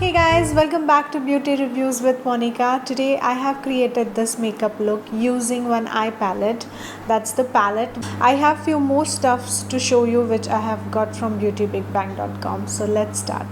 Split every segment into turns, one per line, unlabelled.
Hey guys, welcome back to Beauty Reviews with Monica. Today I have created this makeup look using one eye palette. That's the palette. I have few more stuffs to show you which I have got from beautybigbang.com. So let's start.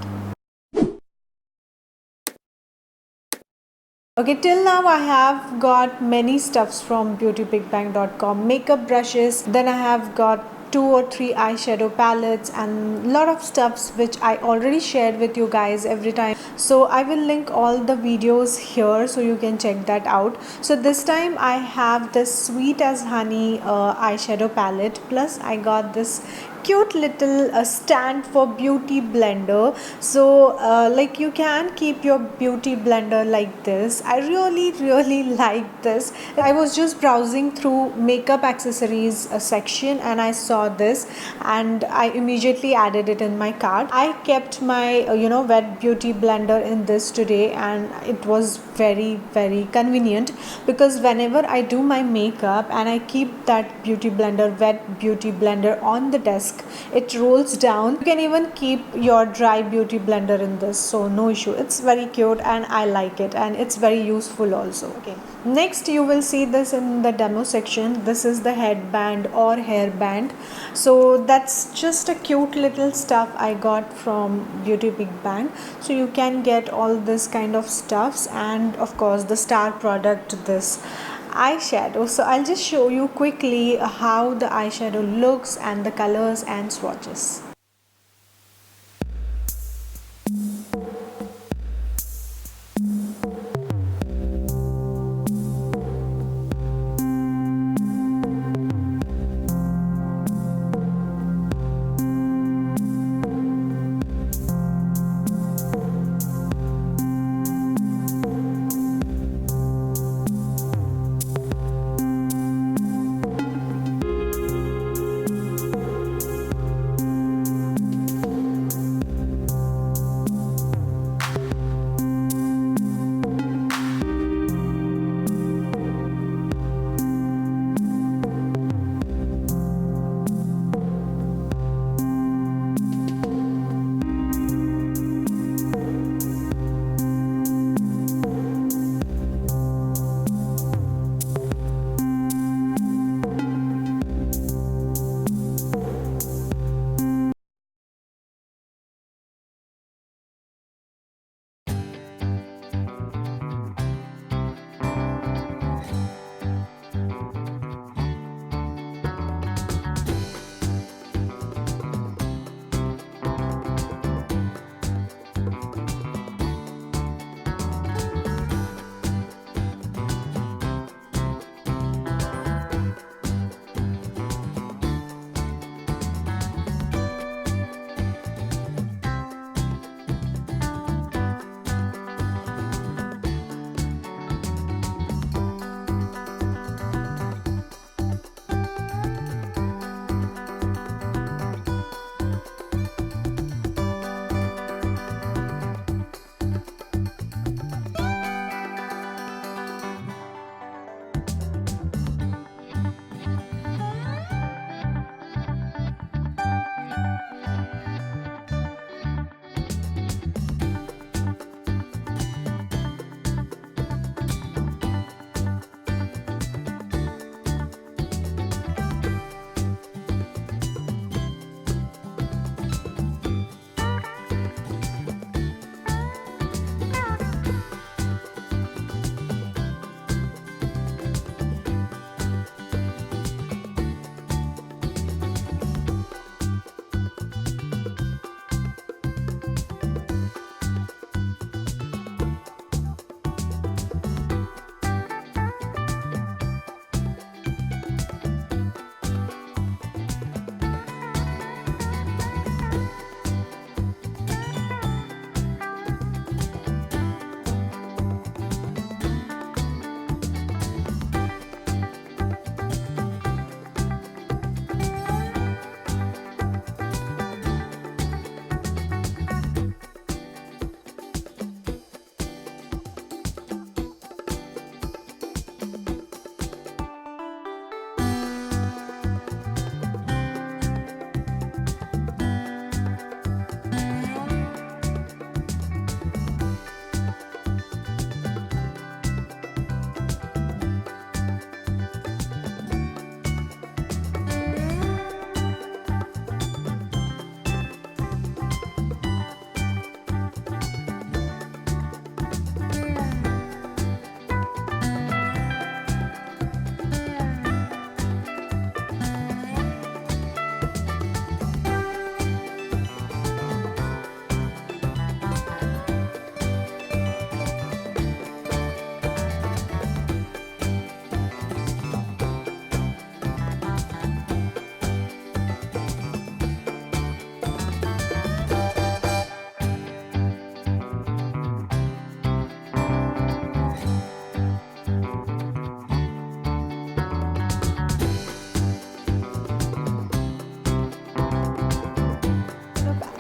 Okay, till now I have got many stuffs from beautybigbang.com, makeup brushes, then I have got 2 or 3 eyeshadow palettes and lot of stuffs which I already shared with you guys every time. So I will link all the videos here so you can check that out. So this time I have this Sweet as Honey eyeshadow palette, plus I got this cute little stand for beauty blender. So like you can keep your beauty blender like this. I really like this. I was just browsing through makeup accessories section and I saw this and I immediately added it in my cart. I kept my wet beauty blender in this today and it was very convenient because whenever I do my makeup and I keep that beauty blender, wet beauty blender on the desk, it rolls down. You can even keep your dry beauty blender in this, so no issue. It's very cute and I like it, and it's very useful also. Okay, next you will see this in the demo section. This is the headband or hairband. So that's just a cute little stuff I got from Beauty Big Bang. So you can get all this kind of stuffs, and of course the star product, this eyeshadow. So I'll just show you quickly how the eyeshadow looks and the colors and swatches.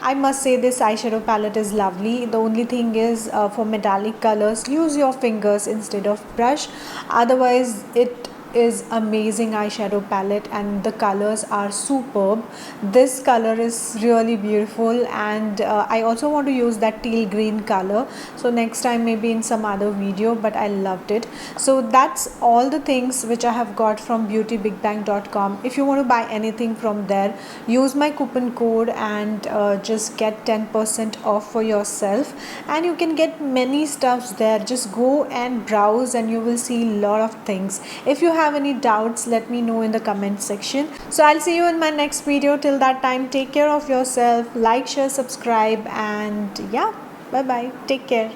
I must say this eyeshadow palette is lovely. The only thing is for metallic colors, use your fingers instead of brush. Otherwise, it is amazing eyeshadow palette and the colors are superb. This color is really beautiful, and I also want to use that teal green color, so next time maybe in some other video, but I loved it. So that's all the things which I have got from beautybigbang.com. if you want to buy anything from there, use my coupon code and just get 10% off for yourself, and you can get many stuffs there. Just go and browse and you will see a lot of things. If you have any doubts, let me know in the comment section. So I'll see you in my next video. Till that time, take care of yourself, like, share, subscribe, and yeah, bye bye, take care.